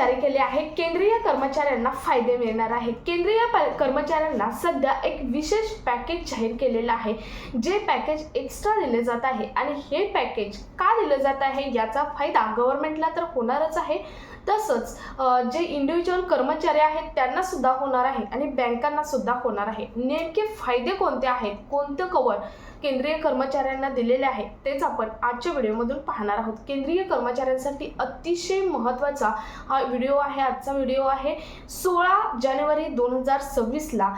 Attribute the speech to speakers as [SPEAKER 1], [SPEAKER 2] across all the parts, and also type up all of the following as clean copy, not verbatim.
[SPEAKER 1] जारी केले आहे। केंद्रीय कर्मचाऱ्यांना फायदे मिळणार आहेत। केंद्रीय कर्मचाऱ्यांना सध्या एक विशेष पॅकेज जाहीर केलेलं आहे, जे पॅकेज एक्स्ट्रा दिले जात आहे आणि हे पॅकेज का दिले जात आहे याचा फायदा गव्हर्नमेंटला तर होणारच आहे, तसंच जे इंडिव्हिज्युअल कर्मचारी आहेत त्यांना सुद्धा होणार आहे आणि बँकांना सुद्धा होणार आहे। नेमके फायदे कोणते आहेत, कोणते कवर केंद्रीय कर्मचाऱ्यांना दिलेले आहे तेच आपण आजच्या व्हिडिओमधून पाहणार आहोत। केंद्रीय कर्मचाऱ्यांसाठी अतिशय महत्त्वाचा हा व्हिडिओ आहे। आजचा व्हिडिओ आहे 16 जानेवारी 2026 ला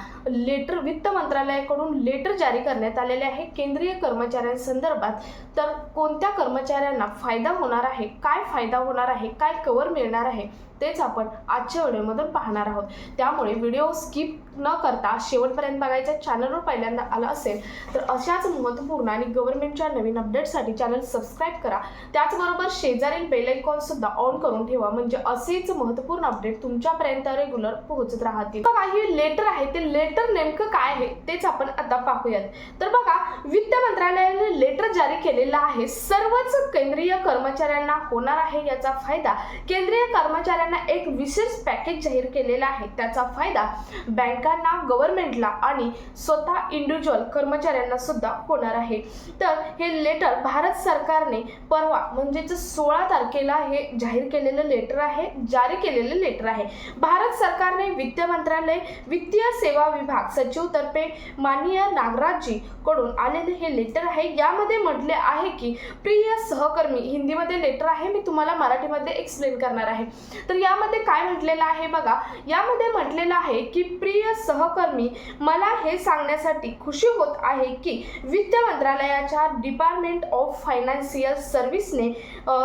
[SPEAKER 1] वित्त मंत्रालयाकडून लेटर जारी करण्यात आलेले आहे केंद्रीय कर्मचाऱ्यांसंदर्भात। तर कोणत्या कर्मचाऱ्यांना फायदा होणार आहे, काय फायदा होणार आहे, काय कवर मिळणार आहे तेच आपण आजच्या व्हिडिओमधून पाहणार आहोत। त्यामुळे व्हिडिओ स्किप न करता शेवटपर्यंत बघायचा। चॅनलवर पहिल्यांदा आला असेल तर अशाच महत्त्वपूर्ण आणि गव्हर्नमेंटच्या नवीन अपडेट्ससाठी चॅनल सबस्क्राइब करा। त्याचबरोबर शेजारील बेल आयकॉन सुद्धा ऑन करून ठेवा, म्हणजे असेच महत्त्वपूर्ण अपडेट तुमच्यापर्यंत रेग्युलर पोहोचत राहतील। बघा, हे लेटर आहे ते लेटर नेमकं काय आहे तेच आपण आता पाहूयात। तर बघा, वित्त मंत्रालयाने लेटर जारी केलेला आहे। सर्वच केंद्रीय कर्मचाऱ्यांना होणार आहे याचा फायदा। केंद्रीय कर्मचाऱ्यांना एक विशेष पॅकेज जाहीर केलेला आहे, त्याचा फायदा बँकांना, गव्हर्नमेंटला आणि स्वतः इंडिव्हिज्युअल कर्मचाऱ्यांना सुद्धा होणार आहे। तर हे लेटर भारत सरकारने परवा म्हणजे 16 तारखेला हे जाहीर केलेलं लेटर आहे, जारी केलेलं लेटर आहे। भारत सरकारने वित्त मंत्रालय, वित्तीय सेवा विभाग सचिव तर्फे माननीय नागराजजी कडून आलेले हे लेटर आहे। यामध्ये म्हटले आहे की प्रिय सहकर्मी, हिंदीमध्ये लेटर आहे, मी तुम्हाला मराठीमध्ये एक्सप्लेन करणार आहे। तर यामध्ये काय म्हटलेलं आहे बघा, यामध्ये म्हटलेलं आहे की प्रिय सहकर्मी, मला हे सांगण्यासाठी खुशी होत आहे की वित्त मंत्रालयाच्या डिपार्टमेंट ऑफ फायनान्शियल सर्व्हिसने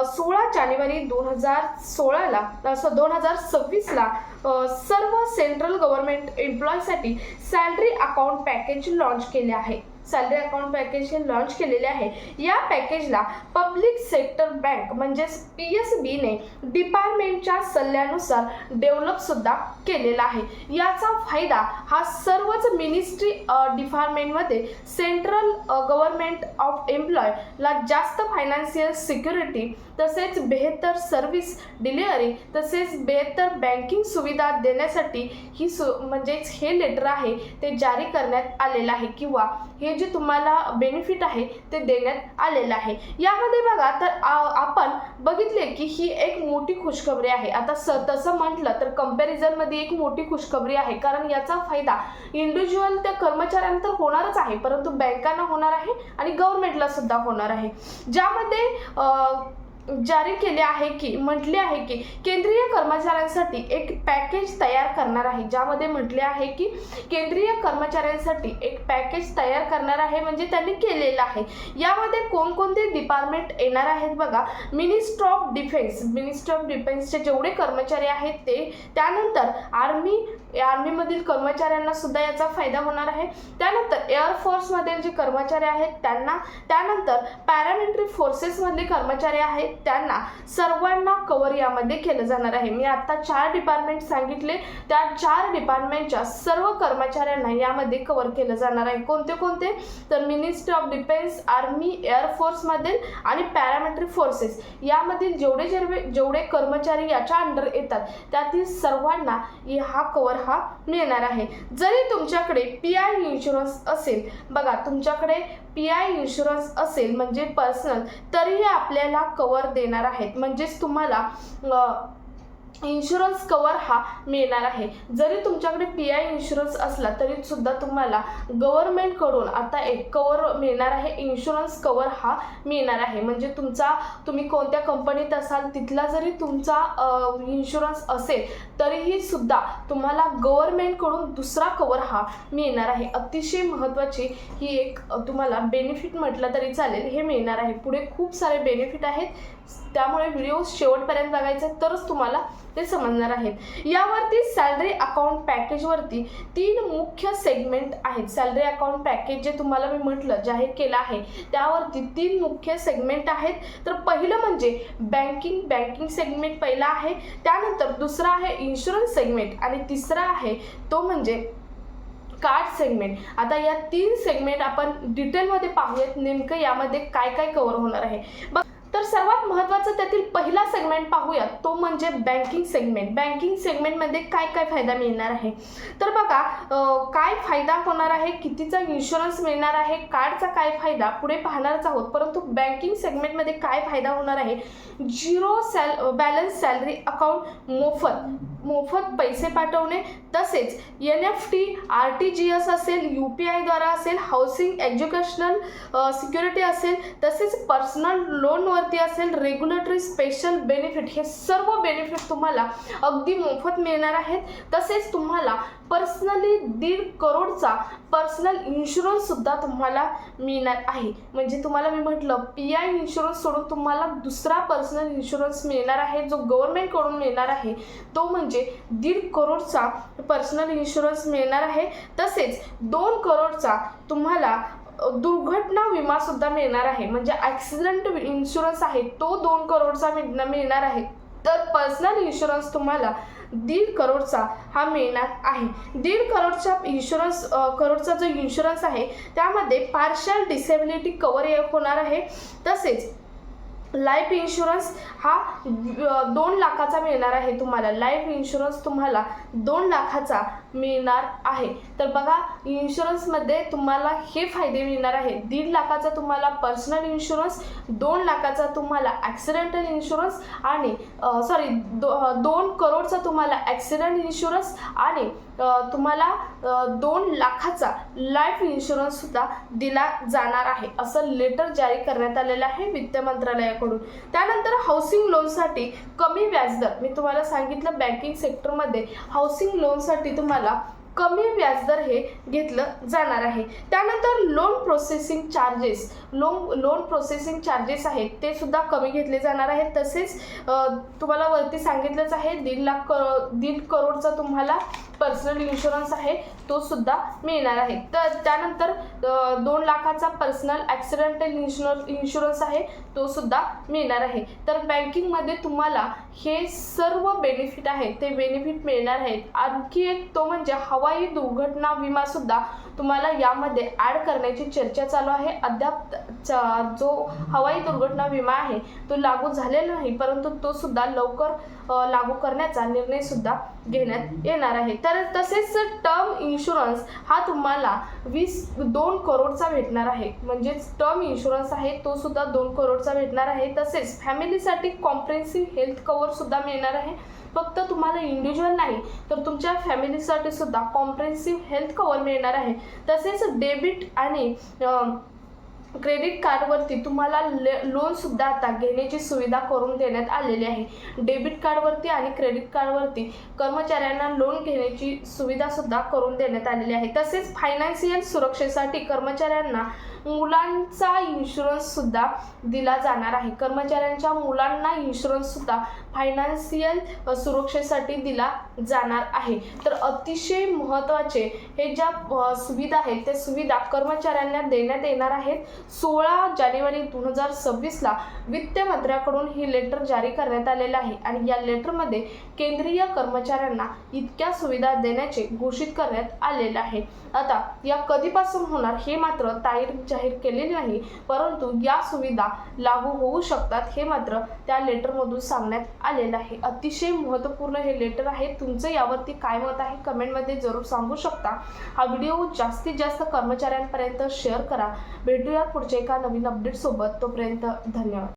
[SPEAKER 1] 16 जानेवारी 2026 ला सर्व सेंट्रल गव्हर्नमेंट एम्प्लॉयसाठी सॅलरी अकाउंट पॅकेज लॉन्च केले आहे। सॅलरी अकाउंट पॅकेज हे लॉन्च केलेले आहे। या पॅकेजला पब्लिक सेक्टर बँक म्हणजे PSB ने डिपार्टमेंटच्या सल्ल्यानुसार डेव्हलप सुद्धा केलेला आहे। याचा फायदा हा सर्वच मिनिस्ट्री डिपार्टमेंटमध्ये सेंट्रल गव्हर्नमेंट ऑफ एम्प्लॉयला जास्त फायनान्शियल सिक्युरिटी, तसेच बेहतर सर्व्हिस डिलिव्हरी, तसेच बेहतर बँकिंग सुविधा देण्यासाठी ही म्हणजेच हे लेटर आहे ते जारी करण्यात आलेलं आहे, किंवा हे जे तुम्हाला बेनिफिट आहे ते देण्यात आलेलं आहे। यामध्ये बघा, तर आपण बघितले की ही एक मोठी खुशखबरी आहे। आता तसं म्हटलं तर कंपॅरिझन मध्ये एक मोठी खुशखबरी आहे, कारण याचा फायदा इंडिव्हिज्युअल त्या कर्मचाऱ्यांना तर होणारच आहे, परंतु बँकांना होणार आहे आणि गव्हर्नमेंटला सुद्धा होणार आहे। ज्यामध्ये जारी केले आहे की म्हटले आहे की केंद्रीय कर्मचाऱ्यांसाठी एक पॅकेज तयार करणार आहे। ज्यामध्ये म्हटले आहे की केंद्रीय कर्मचाऱ्यांसाठी एक पॅकेज तयार करणार आहे, म्हणजे त्यांनी केलेलं आहे। यामध्ये कोणकोणते डिपार्टमेंट येणार आहेत बघा, मिनिस्ट्री ऑफ डिफेन्सचे जेवढे कर्मचारी आहेत ते, त्यानंतर आर्मीमधील कर्मचाऱ्यांना सुद्धा याचा फायदा होणार आहे, त्यानंतर एअरफोर्स मधील जे कर्मचारी आहेत त्यांना, त्यानंतर पॅरामिलिटरी फोर्सेस मधले कर्मचारी आहेत त्यांना, सर्वांना कव्हर यामध्ये केलं जाणार आहे। मी आता 4 डिपार्टमेंट सांगितले, त्या 4 डिपार्टमेंटच्या सर्व कर्मचाऱ्यांना यामध्ये कव्हर केलं जाणार आहे। कोणते कोणते, तर ministry of defence, army, air force मधील आणि पॅरामिलिटरी फोर्सेस यामधील जेवढे कर्मचारी याच्या अंडर येतात त्यातील सर्वांना हा कव्हर हा मिळणार आहे। जरी तुमच्याकडे PI इन्शुरन्स असेल, बघा तुमच्याकडे PI इन्शुरन्स असेल म्हणजे पर्सनल, तरीही आपल्याला कव्हर देणार आहेत, म्हणजेच तुम्हाला इन्शुरन्स कव्हर हा मिळणार आहे। जरी तुमच्याकडे PI इन्शुरन्स असला तरी सुद्धा तुम्हाला गव्हर्नमेंटकडून आता एक कव्हर मिळणार आहे, इन्शुरन्स कव्हर हा मिळणार आहे। म्हणजे तुम्ही कोणत्या कंपनीत असाल तिथला जरी तुमचा इन्शुरन्स असेल तरीही सुद्धा तुम्हाला गव्हर्नमेंटकडून दुसरा कव्हर हा मिळणार आहे। अतिशय महत्त्वाची ही एक तुम्हाला बेनिफिट म्हटलं तरी चालेल, हे मिळणार आहे। पुढे खूप सारे बेनिफिट आहेत, त्यामुळे व्हिडिओ शेवटपर्यंत बघायचा तरच तुम्हाला ते समजणार आहेत। यावरती सॅलरी अकाउंट पॅकेजवरती 3 मुख्य सेगमेंट आहेत। सॅलरी अकाउंट पॅकेज जे तुम्हाला मी म्हटलं जाहीर केलं आहे त्यावरती 3 मुख्य सेगमेंट आहेत। तर पहिलं म्हणजे बँकिंग सेगमेंट पहिला आहे, त्यानंतर दुसरा आहे इन्शुरन्स सेगमेंट आणि तिसरा आहे तो म्हणजे कार्ड सेगमेंट। आता या 3 सेगमेंट आपण डिटेलमध्ये पाहूयात, नेमकं यामध्ये काय काय कव्हर होणार आहे। तर सर्वात महत्त्वाचं त्यातील पहिला सेगमेंट पाहूया, तो म्हणजे बँकिंग सेगमेंट. बँकिंग सेगमेंटमध्ये काय काय फायदा मिळणार आहे, तर बघा काय फायदा होणार आहे, कितीचा इन्शुरन्स मिळणार आहे, कार्डचा काय फायदा पुढे पाहणारच आहोत. परंतु बँकिंग सेगमेंटमध्ये काय फायदा होणार आहे, बॅलन्स सॅलरी अकाउंट मोफत पैसे पाठवणे, तसेच NFT, RTGS असेल, UPI द्वारा असेल, हाऊसिंग एज्युकेशनल सिक्युरिटी असेल, तसेच पर्सनल लोनवरती असेल, रेग्युलेटरी स्पेशल बेनिफिट, हे सर्व बेनिफिट तुम्हाला अगदी मोफत मिळणार आहेत. तसेच तुम्हाला पर्सनली 1.5 करोडचा पर्सनल इन्शुरन्स सुद्धा तुम्हाला मिळणार आहे. म्हणजे तुम्हाला मी म्हटलं PI इन्शुरन्स सोडून तुम्हाला दुसरा पर्सनल इन्शुरन्स मिळणार आहे, जो गव्हर्नमेंटकडून मिळणार आहे, तो म्हणजे 1.5 करोडचा पर्सनल इन्शुरन्स मिळणार आहे. तसेच 2 करोडचा तुम्हाला दुर्घटना विमा सुद्धा मिळणार आहे. म्हणजे ॲक्सिडेंट इन्शुरन्स आहे तो 2 करोडचा मिळणार आहे. तर पर्सनल इन्शुरन्स तुम्हाला 1.5 करोडचा हा मिळणार आहे. 1.5 करोडचा जो इन्शुरन्स आहे त्यामध्ये पार्शल डिसेबिलिटी कव्हर होणार आहे. तसेच लाईफ इन्शुरन्स हा 2 लाखाचा मिळणार आहे. तुम्हाला लाईफ इन्शुरन्स तुम्हाला 2 लाखाचा मिळणार आहे. तर बघा, इन्शुरन्समध्ये तुम्हाला हे फायदे मिळणार आहेत. 1.5 लाखाचा तुम्हाला पर्सनल इन्शुरन्स, 2 लाखाचा तुम्हाला ॲक्सिडेंटल इन्शुरन्स आणि 2 करोडचा तुम्हाला ॲक्सिडेंट इन्शुरन्स आणि तुम्हाला 2 लाखाचा लाईफ इन्शुरन्स सुद्धा दिला जाणार आहे, असं लेटर जारी करण्यात आलेलं आहे वित्त मंत्रालयाकडून. त्यानंतर हाऊसिंग लोनसाठी कमी व्याजदर, मी तुम्हाला सांगितलं बँकिंग सेक्टरमध्ये हाऊसिंग लोनसाठी तुम्हाला कमी व्याजदर हे घेतलं जाणार आहे. त्यानंतर लोन प्रोसेसिंग चार्जेस आहेत ते सुद्धा कमी घेतले जाणार आहेत. तसेच तुम्हाला वरती सांगितलंच आहे 1.5 करोडचा तुम्हाला पर्सनल इन्शुरन्स आहे तो सुद्धा मिळणार आहे. तर त्यानंतर 2 लाखाचा पर्सनल ॲक्सिडेंटल इन्शुरन्स आहे तो सुद्धा मिळणार आहे. तर बँकिंगमध्ये तुम्हाला हे सर्व बेनिफिट आहेत ते बेनिफिट मिळणार आहेत. आणखी एक तो म्हणजे हवाई दुर्घटना विमा सुद्धा तुम्हाला यामध्ये ॲड करण्याची चर्चा चालू आहे. अद्याप जो हवाई दुर्घटना विमा आहे तो लागू झालेला नाही, परंतु तो सुद्धा लवकर लागू करण्याचा निर्णय सुद्धा घेण्यात येणार आहे. तर तसेच टर्म इन्शुरन्स हा तुम्हाला 2 करोडचा भेटणार आहे. म्हणजेच टर्म इन्शुरन्स आहे तो सुद्धा 2 करोडचा भेटणार आहे. तसेच फॅमिलीसाठी कॉम्प्रेहेन्सिव्ह हेल्थ कव्हर सुद्धा मिळणार आहे. फक्त तुम्हाला इंडिव्हिज्युअल नाही तर तुमच्या फॅमिलीसाठी सुद्धा कॉम्प्रेहेन्सिव्ह हेल्थ कव्हर मिळणार आहे. तसेच डेबिट आणि क्रेडिट कार्डवरती तुम्हाला लोन सुद्धा आता घेण्याची सुविधा करून देण्यात आलेली आहे. डेबिट कार्डवरती आणि क्रेडिट कार्डवरती कर्मचाऱ्यांना लोन घेण्याची सुविधा सुद्धा करून देण्यात आलेली आहे. तसेच फायनान्शियल सुरक्षेसाठी कर्मचाऱ्यांना मुलांचा इन्शुरन्स सुद्धा दिला जाणार आहे. कर्मचाऱ्यांच्या मुलांना इन्शुरन्स सुद्धा फायनान्शियल सुरक्षेसाठी दिला जाणार आहे. तर अतिशय महत्त्वाचे हे ज्या सुविधा आहेत त्या सुविधा कर्मचाऱ्यांना देण्यात येणार आहेत. 16 जानेवारी 2026ला वित्त मंत्र्याकडून ही लेटर जारी करण्यात आलेलं आहे आणि या लेटरमध्ये केंद्रीय कर्मचाऱ्यांना इतक्या सुविधा देण्याचे घोषित करण्यात आलेलं आहे. आता या कधीपासून होणार हे मात्र तारीख जाहीर केलेली नाही, परंतु या सुविधा लागू होऊ शकतात हे मात्र त्या लेटरमधून सांगण्यात आलेलं आहे. अतिशय महत्त्वपूर्ण हे लेटर आहे. तुमचं यावरती काय मत आहे कमेंटमध्ये जरूर सांगू शकता. हा व्हिडिओ जास्तीत जास्त कर्मचाऱ्यांपर्यंत शेअर करा. भेटूया पुढच्या एका नवीन अपडेट सोबत. तोपर्यंत धन्यवाद.